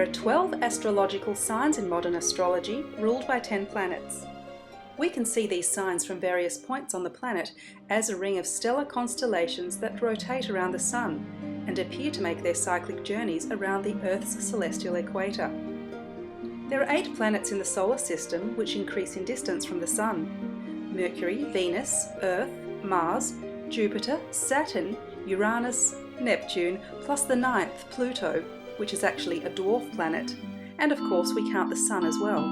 are 12 astrological signs in modern astrology, ruled by 10 planets. We can see these signs from various points on the planet as a ring of stellar constellations that rotate around the Sun and appear to make their cyclic journeys around the Earth's celestial equator. There are 8 planets in the solar system which increase in distance from the Sun: Mercury, Venus, Earth, Mars, Jupiter, Saturn, Uranus, Neptune, plus the 9th, Pluto, which is actually a dwarf planet, and of course we count the Sun as well.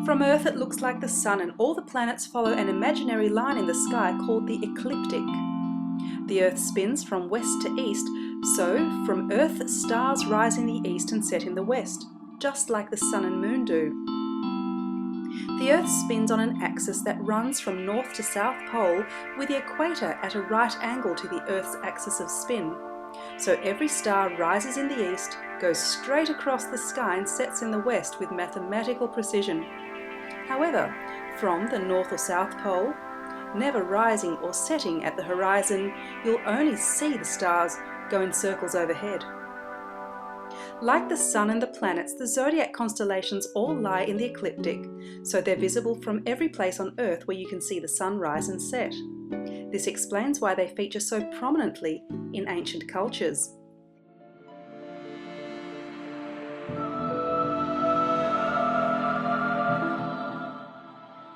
From Earth it looks like the Sun and all the planets follow an imaginary line in the sky called the ecliptic. The Earth spins from west to east, so from Earth stars rise in the east and set in the west, just like the Sun and Moon do. The Earth spins on an axis that runs from north to south pole, with the equator at a right angle to the Earth's axis of spin. So every star rises in the east, goes straight across the sky and sets in the west with mathematical precision. However, from the north or south pole, never rising or setting at the horizon, you'll only see the stars go in circles overhead. Like the Sun and the planets, the zodiac constellations all lie in the ecliptic, so they're visible from every place on Earth where you can see the Sun rise and set. This explains why they feature so prominently in ancient cultures.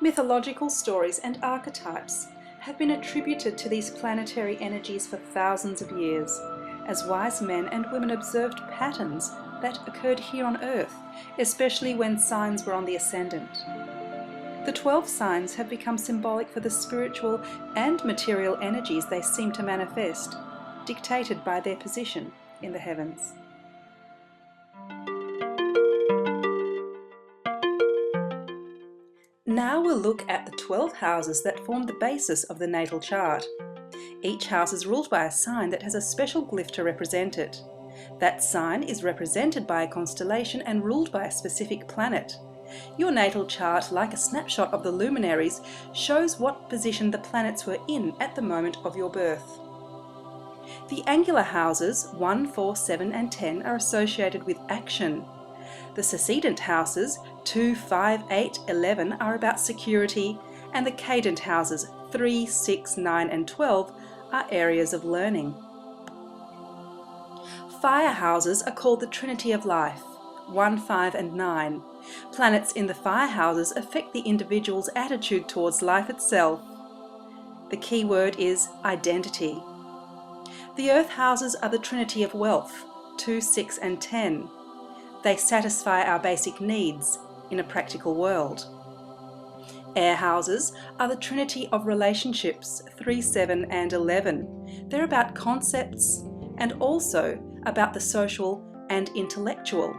Mythological stories and archetypes have been attributed to these planetary energies for thousands of years, as wise men and women observed patterns that occurred here on Earth, especially when signs were on the ascendant. The 12 signs have become symbolic for the spiritual and material energies they seem to manifest, dictated by their position in the heavens. Now we'll look at the 12 houses that form the basis of the natal chart. Each house is ruled by a sign that has a special glyph to represent it. That sign is represented by a constellation and ruled by a specific planet. Your natal chart, like a snapshot of the luminaries, shows what position the planets were in at the moment of your birth. The angular houses 1, 4, 7 and 10 are associated with action. The succedent houses 2, 5, 8, 11 are about security, and the cadent houses 3, 6, 9 and 12 are areas of learning. Fire houses are called the Trinity of Life, 1, 5 and 9. Planets in the fire houses affect the individual's attitude towards life itself. The key word is identity. The earth houses are the Trinity of Wealth, 2, 6 and 10. They satisfy our basic needs in a practical world. Air houses are the Trinity of Relationships, 3, 7 and 11. They're about concepts and also about the social and intellectual.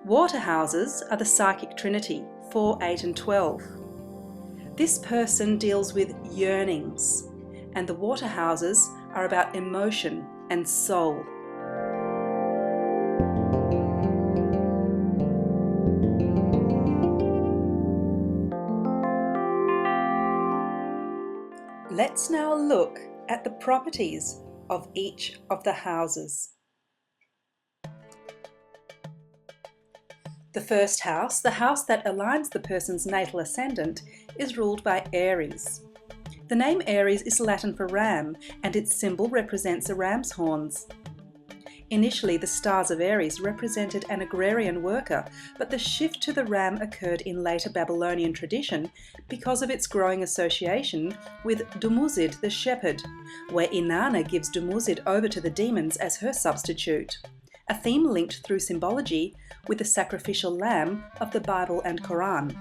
Water houses are the Psychic Trinity, 4, 8 and 12. This person deals with yearnings, and the water houses are about emotion and soul. Let's now look at the properties of each of the houses. The first house, the house that aligns the person's natal ascendant, is ruled by Aries. The name Aries is Latin for ram, and its symbol represents a ram's horns. Initially, the stars of Aries represented an agrarian worker, but the shift to the ram occurred in later Babylonian tradition because of its growing association with Dumuzid the shepherd, where Inanna gives Dumuzid over to the demons as her substitute, a theme linked through symbology with the sacrificial lamb of the Bible and Quran.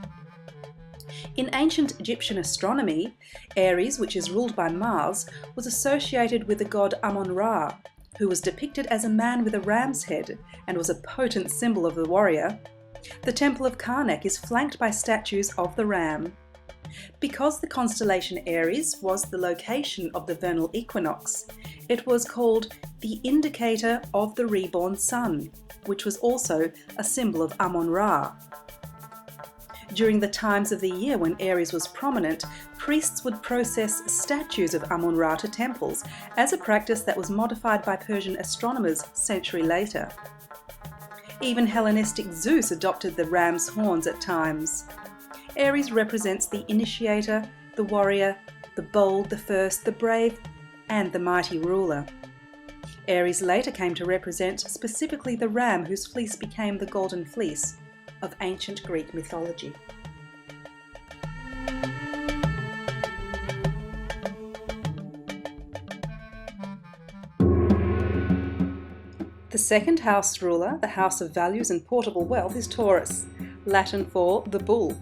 In ancient Egyptian astronomy, Aries, which is ruled by Mars, was associated with the god Amun-Ra, who was depicted as a man with a ram's head and was a potent symbol of the warrior. The temple of Karnak is flanked by statues of the ram. Because the constellation Aries was the location of the vernal equinox, it was called the indicator of the reborn sun, which was also a symbol of Amun-Ra. During the times of the year when Aries was prominent, priests would process statues of Amun-Ra to temples, as a practice that was modified by Persian astronomers a century later. Even Hellenistic Zeus adopted the ram's horns at times. Aries represents the initiator, the warrior, the bold, the first, the brave, and the mighty ruler. Aries later came to represent specifically the ram whose fleece became the golden fleece of ancient Greek mythology. The second house ruler, the house of values and portable wealth, is Taurus, Latin for the bull.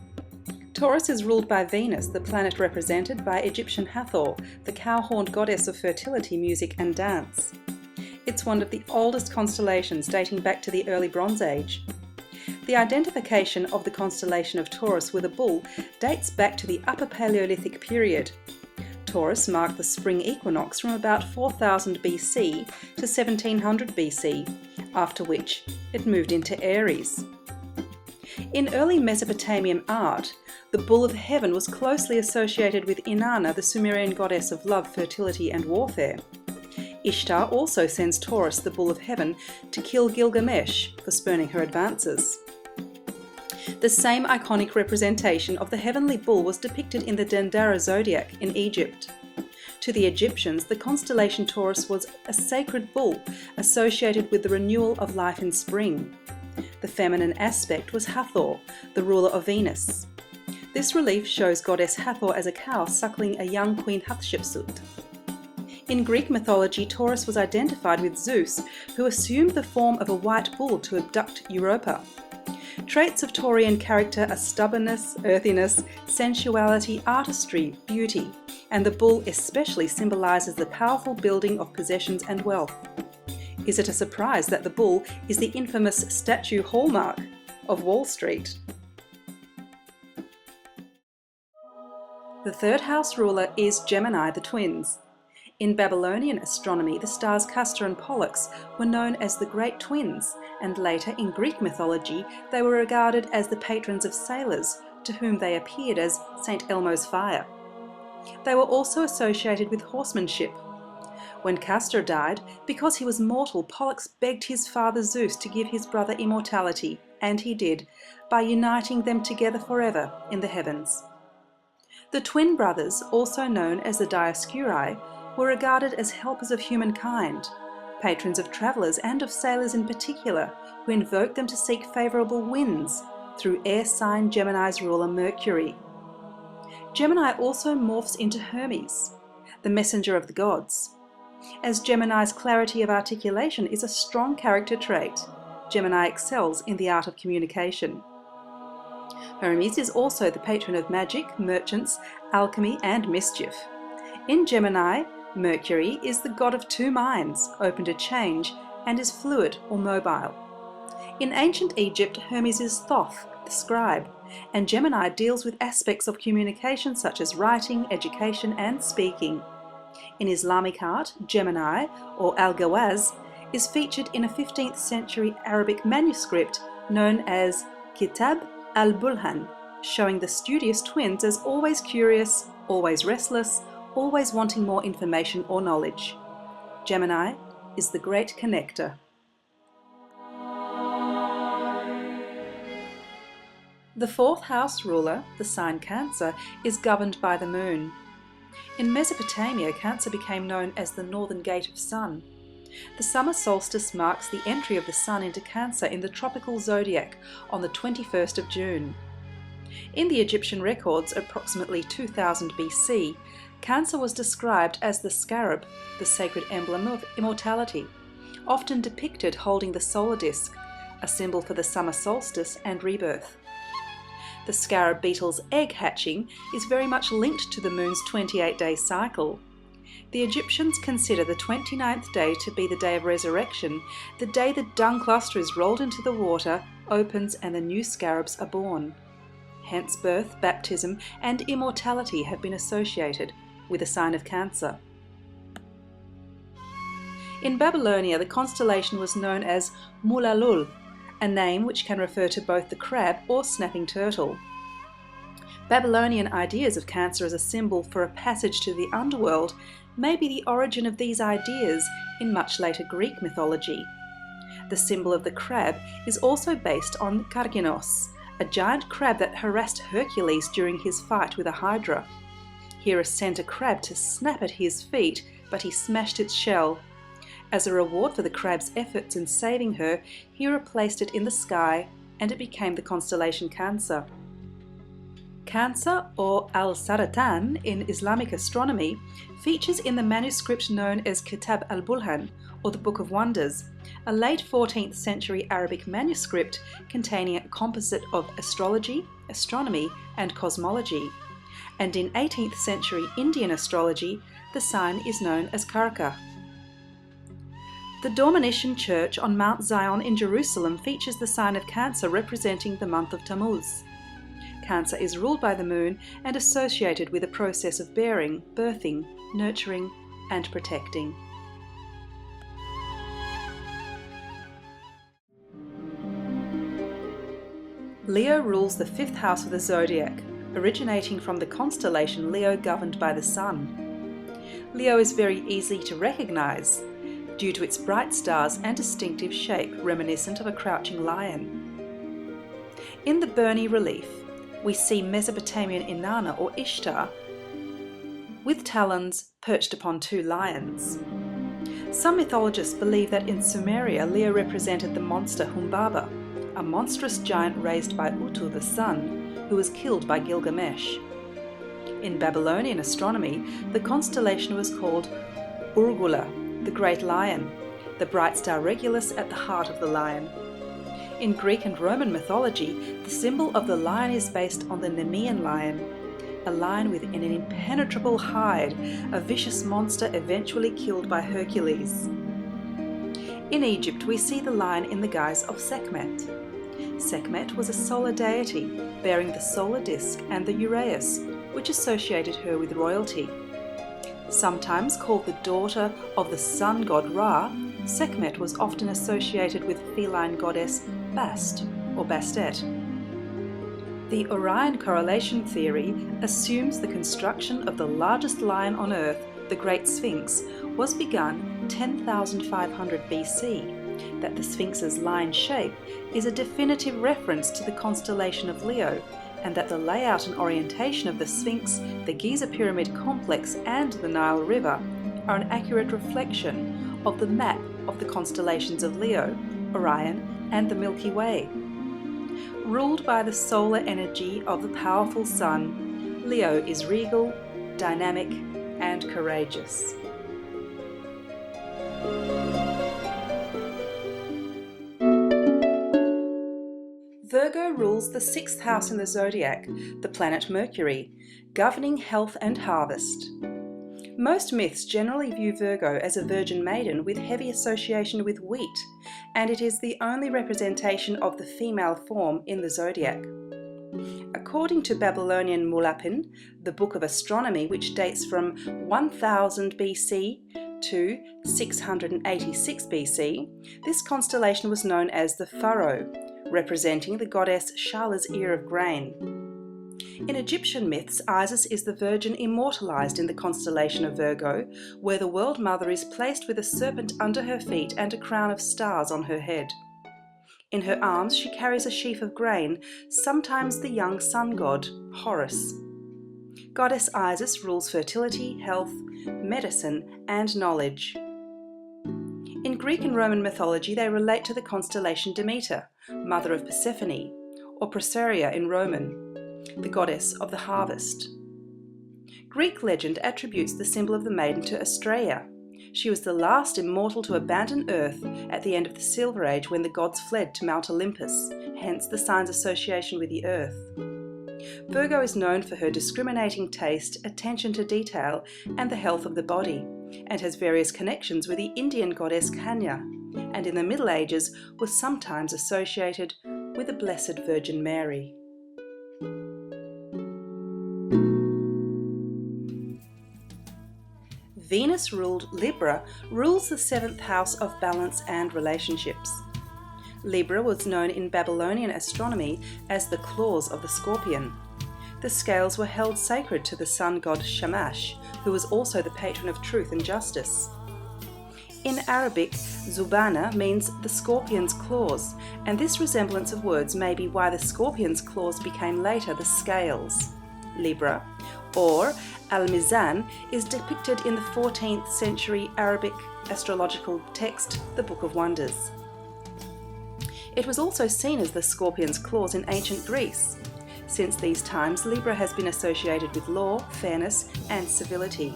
Taurus is ruled by Venus, the planet represented by Egyptian Hathor, the cow-horned goddess of fertility, music and dance. It's one of the oldest constellations, dating back to the early Bronze Age. The identification of the constellation of Taurus with a bull dates back to the Upper Paleolithic period. Taurus marked the spring equinox from about 4000 BC to 1700 BC, after which it moved into Aries. In early Mesopotamian art, the bull of heaven was closely associated with Inanna, the Sumerian goddess of love, fertility and warfare. Ishtar also sends Taurus, the bull of heaven, to kill Gilgamesh for spurning her advances. The same iconic representation of the heavenly bull was depicted in the Dendera zodiac in Egypt. To the Egyptians, the constellation Taurus was a sacred bull associated with the renewal of life in spring. The feminine aspect was Hathor, the ruler of Venus. This relief shows goddess Hathor as a cow suckling a young queen Hatshepsut. In Greek mythology, Taurus was identified with Zeus, who assumed the form of a white bull to abduct Europa. Traits of Taurian character are stubbornness, earthiness, sensuality, artistry, beauty, and the bull especially symbolises the powerful building of possessions and wealth. Is it a surprise that the bull is the infamous statue hallmark of Wall Street? The third house ruler is Gemini, the twins. In Babylonian astronomy, the stars Castor and Pollux were known as the Great Twins, and later in Greek mythology they were regarded as the patrons of sailors, to whom they appeared as St. Elmo's fire. They were also associated with horsemanship. When Castor died, because he was mortal, Pollux begged his father Zeus to give his brother immortality, and he did, by uniting them together forever in the heavens. The twin brothers, also known as the Dioscuri, were regarded as helpers of humankind, patrons of travellers and of sailors in particular, who invoked them to seek favourable winds through air sign Gemini's ruler Mercury. Gemini also morphs into Hermes, the messenger of the gods. As Gemini's clarity of articulation is a strong character trait, Gemini excels in the art of communication. Hermes is also the patron of magic, merchants, alchemy and mischief. In Gemini, Mercury is the god of two minds, open to change, and is fluid or mobile. In ancient Egypt, Hermes is Thoth, the scribe, and Gemini deals with aspects of communication such as writing, education, and speaking. In Islamic art, Gemini, or Al-Gawaz, is featured in a 15th century Arabic manuscript known as Kitab al-Bulhan, showing the studious twins as always curious, always restless, always wanting more information or knowledge. Gemini is the great connector. The fourth house ruler, the sign Cancer, is governed by the moon. In Mesopotamia, Cancer became known as the northern gate of sun. The summer solstice marks the entry of the sun into Cancer in the tropical zodiac on the 21st of June. In the Egyptian records, approximately 2000 BC, Cancer was described as the scarab, the sacred emblem of immortality, often depicted holding the solar disk, a symbol for the summer solstice and rebirth. The scarab beetle's egg hatching is very much linked to the moon's 28-day cycle. The Egyptians consider the 29th day to be the day of resurrection, the day the dung cluster is rolled into the water, opens and the new scarabs are born. Hence birth, baptism and immortality have been associated with the sign of Cancer. In Babylonia, the constellation was known as Mulalul, a name which can refer to both the crab or snapping turtle. Babylonian ideas of Cancer as a symbol for a passage to the underworld may be the origin of these ideas in much later Greek mythology. The symbol of the crab is also based on Karkinos, a giant crab that harassed Hercules during his fight with a hydra. Hera sent a crab to snap at his feet, but he smashed its shell. As a reward for the crab's efforts in saving her, Hera placed it in the sky, and it became the constellation Cancer. Cancer, or Al-Saratan in Islamic astronomy, features in the manuscript known as Kitab al-Bulhan, or the Book of Wonders, a late 14th century Arabic manuscript containing a composite of astrology, astronomy, and cosmology. And in 18th century Indian astrology, the sign is known as Karka. The Dormition Church on Mount Zion in Jerusalem features the sign of Cancer representing the month of Tammuz. Cancer is ruled by the moon and associated with a process of bearing, birthing, nurturing, and protecting. Leo rules the 5th house of the zodiac, originating from the constellation Leo governed by the Sun. Leo is very easy to recognize due to its bright stars and distinctive shape reminiscent of a crouching lion. In the Burney relief, we see Mesopotamian Inanna or Ishtar with talons perched upon 2 lions. Some mythologists believe that in Sumeria Leo represented the monster Humbaba, a monstrous giant raised by Utu the sun, who was killed by Gilgamesh. In Babylonian astronomy, the constellation was called Urgula, the great lion, the bright star Regulus at the heart of the lion. In Greek and Roman mythology, the symbol of the lion is based on the Nemean lion, a lion with an impenetrable hide, a vicious monster eventually killed by Hercules. In Egypt, we see the lion in the guise of Sekhmet. Sekhmet was a solar deity, bearing the solar disk and the uraeus, which associated her with royalty. Sometimes called the daughter of the sun god Ra, Sekhmet was often associated with feline goddess Bast or Bastet. The Orion correlation theory assumes the construction of the largest lion on Earth, the Great Sphinx, was begun 10,500 BC, that the Sphinx's lion shape is a definitive reference to the constellation of Leo, and that the layout and orientation of the Sphinx, the Giza Pyramid complex and the Nile River are an accurate reflection of the map of the constellations of Leo, Orion and the Milky Way. Ruled by the solar energy of the powerful sun, Leo is regal, dynamic and courageous. Virgo rules the 6th house in the zodiac, the planet Mercury, governing health and harvest. Most myths generally view Virgo as a virgin maiden with heavy association with wheat, and it is the only representation of the female form in the zodiac. According to Babylonian Mulapin, the Book of Astronomy, which dates from 1000 BC to 686 BC, this constellation was known as the Pharaoh, representing the goddess Shala's ear of grain. In Egyptian myths, Isis is the virgin immortalized in the constellation of Virgo, where the World Mother is placed with a serpent under her feet and a crown of stars on her head. In her arms she carries a sheaf of grain, sometimes the young sun god, Horus. Goddess Isis rules fertility, health, medicine, and knowledge. In Greek and Roman mythology, they relate to the constellation Demeter, mother of Persephone, or Proseria in Roman, the goddess of the harvest. Greek legend attributes the symbol of the maiden to Astraea. She was the last immortal to abandon Earth at the end of the Silver Age when the gods fled to Mount Olympus, hence the sign's association with the Earth. Virgo is known for her discriminating taste, attention to detail, and the health of the body, and has various connections with the Indian goddess Kanya, and in the Middle Ages was sometimes associated with the Blessed Virgin Mary. Venus-ruled Libra rules the 7th house of balance and relationships. Libra was known in Babylonian astronomy as the claws of the scorpion. The scales were held sacred to the sun god Shamash, who was also the patron of truth and justice. In Arabic, zubana means the scorpion's claws, and this resemblance of words may be why the scorpion's claws became later the scales, Libra, or al-mizan is depicted in the 14th century Arabic astrological text, the Book of Wonders. It was also seen as the scorpion's claws in ancient Greece. Since these times, Libra has been associated with law, fairness, and civility.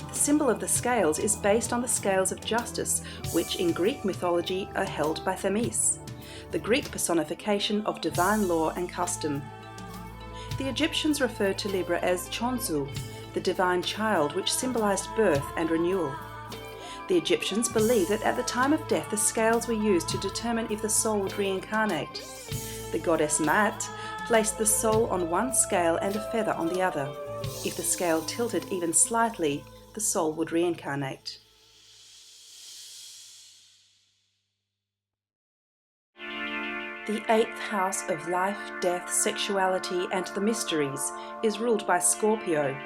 The symbol of the scales is based on the scales of justice, which in Greek mythology are held by Themis, the Greek personification of divine law and custom. The Egyptians referred to Libra as Chonsu, the divine child, which symbolized birth and renewal. The Egyptians believed that at the time of death the scales were used to determine if the soul would reincarnate. The goddess Maat placed the soul on one scale and a feather on the other. If the scale tilted even slightly, the soul would reincarnate. The 8th house of life, death, sexuality, and the mysteries is ruled by Scorpio.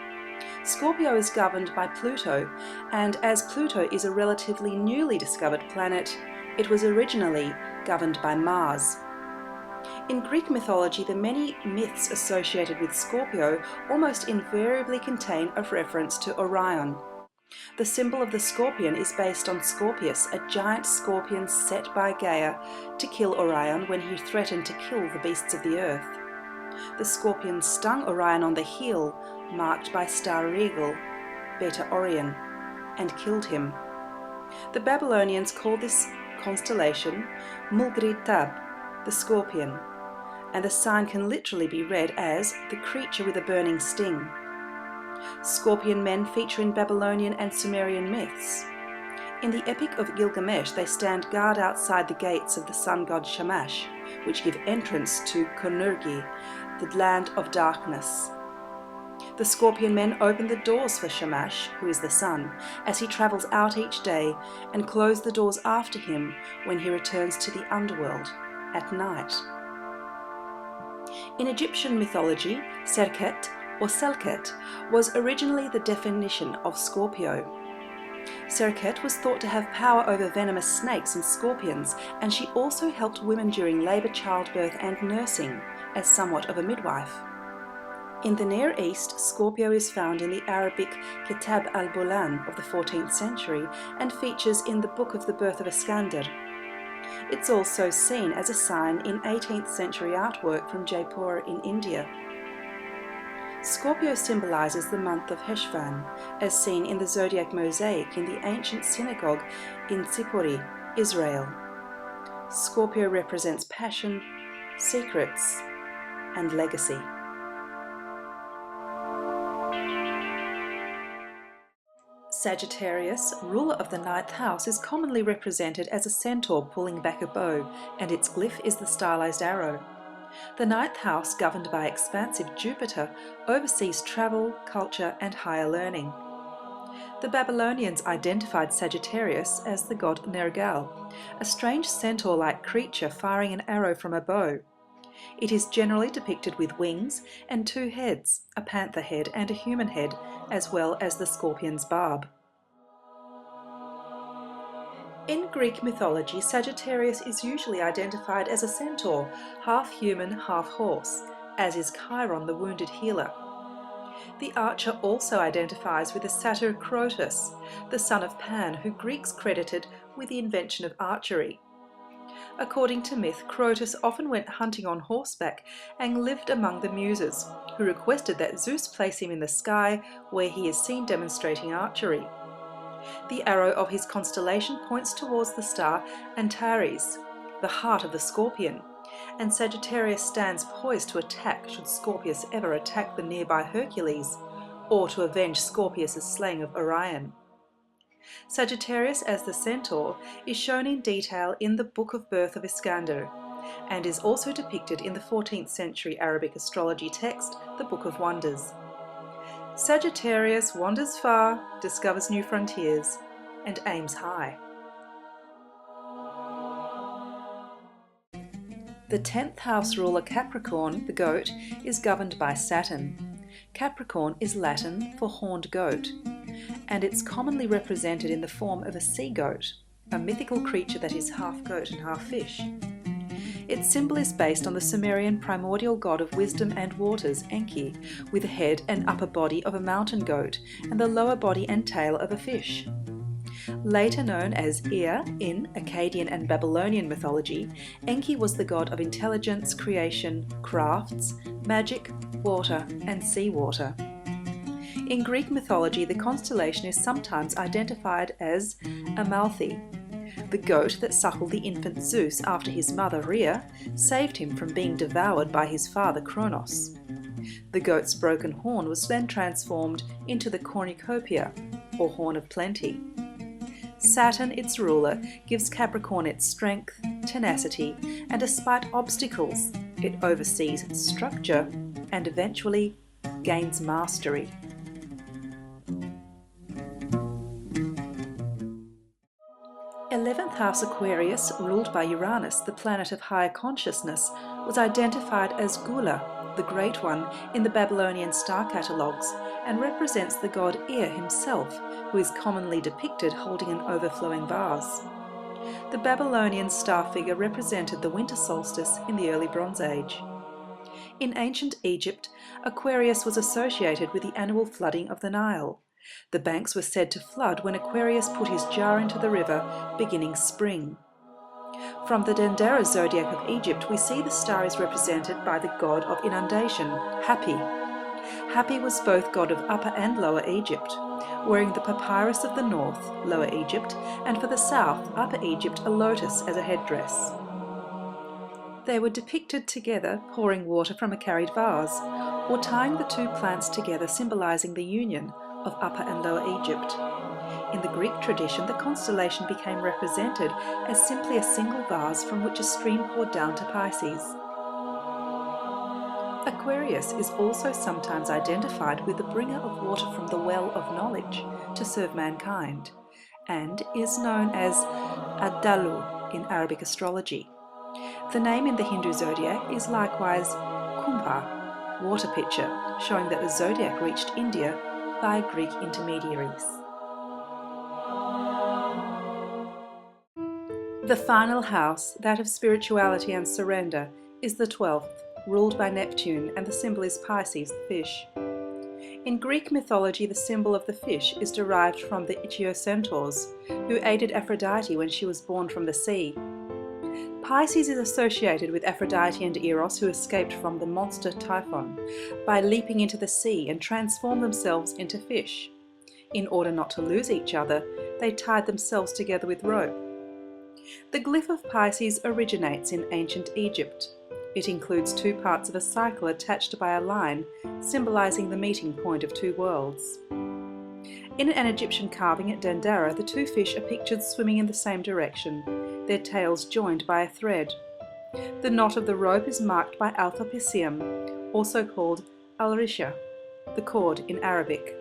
Scorpio is governed by Pluto, and as Pluto is a relatively newly discovered planet, it was originally governed by Mars. In Greek mythology, the many myths associated with Scorpio almost invariably contain a reference to Orion. The symbol of the scorpion is based on Scorpius, a giant scorpion set by Gaia to kill Orion when he threatened to kill the beasts of the earth. The scorpion stung Orion on the heel, marked by star regal, Beta Orion, and killed him. The Babylonians called this constellation Mulgri-Tab, the scorpion, and the sign can literally be read as the creature with a burning sting. Scorpion men feature in Babylonian and Sumerian myths. In the Epic of Gilgamesh, they stand guard outside the gates of the sun god Shamash, which give entrance to Konurgi, the land of darkness. The Scorpion men open the doors for Shamash, who is the sun, as he travels out each day, and close the doors after him when he returns to the underworld at night. In Egyptian mythology, Serket or Selket was originally the definition of Scorpio. Serket was thought to have power over venomous snakes and scorpions, and she also helped women during labour, childbirth and nursing, as somewhat of a midwife. In the Near East, Scorpio is found in the Arabic Kitab al-Bulan of the 14th century and features in the Book of the Birth of Iskander. It's also seen as a sign in 18th century artwork from Jaipur in India. Scorpio symbolises the month of Heshvan, as seen in the zodiac mosaic in the ancient synagogue in Tzipori, Israel. Scorpio represents passion, secrets, and legacy. Sagittarius, ruler of the 9th house, is commonly represented as a centaur pulling back a bow, and its glyph is the stylized arrow. The 9th house, governed by expansive Jupiter, oversees travel, culture, and higher learning. The Babylonians identified Sagittarius as the god Nergal, a strange centaur-like creature firing an arrow from a bow. It is generally depicted with wings and 2 heads, a panther head and a human head, as well as the scorpion's barb. In Greek mythology, Sagittarius is usually identified as a centaur, half human, half horse, as is Chiron, the wounded healer. The archer also identifies with the satyr Crotus, the son of Pan, who Greeks credited with the invention of archery. According to myth, Crotus often went hunting on horseback and lived among the Muses, who requested that Zeus place him in the sky, where he is seen demonstrating archery. The arrow of his constellation points towards the star Antares, the heart of the scorpion, and Sagittarius stands poised to attack should Scorpius ever attack the nearby Hercules, or to avenge Scorpius' slaying of Orion. Sagittarius as the centaur is shown in detail in the Book of Birth of Iskander, and is also depicted in the 14th century Arabic astrology text, the Book of Wonders. Sagittarius wanders far, discovers new frontiers, and aims high. The 10th house ruler Capricorn, the goat, is governed by Saturn. Capricorn is Latin for horned goat. and it's commonly represented in the form of a sea goat, a mythical creature that is half goat and half fish. Its symbol is based on the Sumerian primordial god of wisdom and waters, Enki, with the head and upper body of a mountain goat and the lower body and tail of a fish. Later known as Ea in Akkadian and Babylonian mythology, Enki was the god of intelligence, creation, crafts, magic, water, and seawater. In Greek mythology, the constellation is sometimes identified as Amalfi. The goat that suckled the infant Zeus after his mother Rhea saved him from being devoured by his father Kronos. The goat's broken horn was then transformed into the cornucopia, or horn of plenty. Saturn, its ruler, gives Capricorn its strength, tenacity, and despite obstacles, it oversees structure and eventually gains mastery. 11th house Aquarius, ruled by Uranus, the planet of higher consciousness, was identified as Gula, the Great One, in the Babylonian star catalogues, and represents the god Ea himself, who is commonly depicted holding an overflowing vase. The Babylonian star figure represented the winter solstice in the early Bronze Age. In ancient Egypt, Aquarius was associated with the annual flooding of the Nile. The banks were said to flood when Aquarius put his jar into the river, beginning spring. From the Dendera zodiac of Egypt, we see the star is represented by the god of inundation, Hapi. Hapi was both god of Upper and Lower Egypt, wearing the papyrus of the north, Lower Egypt, and for the south, Upper Egypt, a lotus as a headdress. They were depicted together pouring water from a carried vase, or tying the two plants together, symbolizing the union of Upper and Lower Egypt. In the Greek tradition, the constellation became represented as simply a single vase from which a stream poured down to Pisces. Aquarius is also sometimes identified with the bringer of water from the well of knowledge to serve mankind, and is known as Adalu in Arabic astrology. The name in the Hindu zodiac is likewise Kumbha, water pitcher, showing that the zodiac reached India by Greek intermediaries. The final house, that of spirituality and surrender, is the 12th, ruled by Neptune, and the symbol is Pisces, the fish. In Greek mythology, the symbol of the fish is derived from the Ichthyosaurs, who aided Aphrodite when she was born from the sea. Pisces is associated with Aphrodite and Eros, who escaped from the monster Typhon by leaping into the sea and transformed themselves into fish. In order not to lose each other, they tied themselves together with rope. The glyph of Pisces originates in ancient Egypt. It includes two parts of a cycle attached by a line, symbolizing the meeting point of two worlds. In an Egyptian carving at Dendera, the two fish are pictured swimming in the same direction, their tails joined by a thread. The knot of the rope is marked by Alpha Piscium, also called Al-Risha, the cord in Arabic.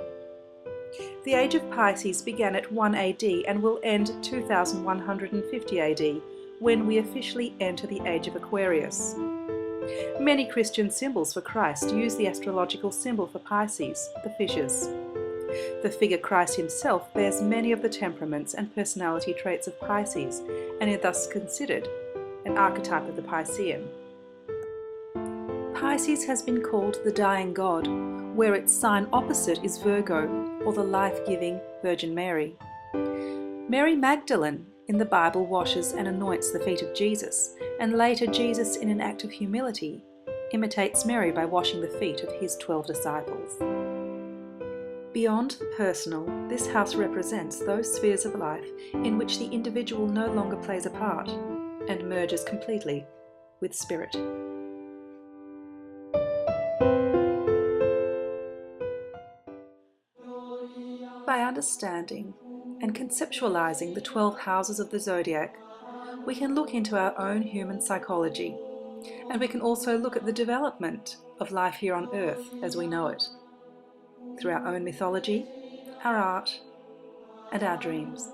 The age of Pisces began at 1 AD and will end 2150 AD, when we officially enter the age of Aquarius. Many Christian symbols for Christ use the astrological symbol for Pisces, the fishes. The figure Christ himself bears many of the temperaments and personality traits of Pisces, and is thus considered an archetype of the Piscean. Pisces has been called the dying god, where its sign opposite is Virgo, or the life-giving Virgin Mary. Mary Magdalene in the Bible washes and anoints the feet of Jesus, and later Jesus, in an act of humility, imitates Mary by washing the feet of his 12 disciples. Beyond the personal, this house represents those spheres of life in which the individual no longer plays a part and merges completely with spirit. By understanding and conceptualizing the 12 houses of the zodiac, we can look into our own human psychology, and we can also look at the development of life here on Earth as we know it, through our own mythology, our art, and our dreams.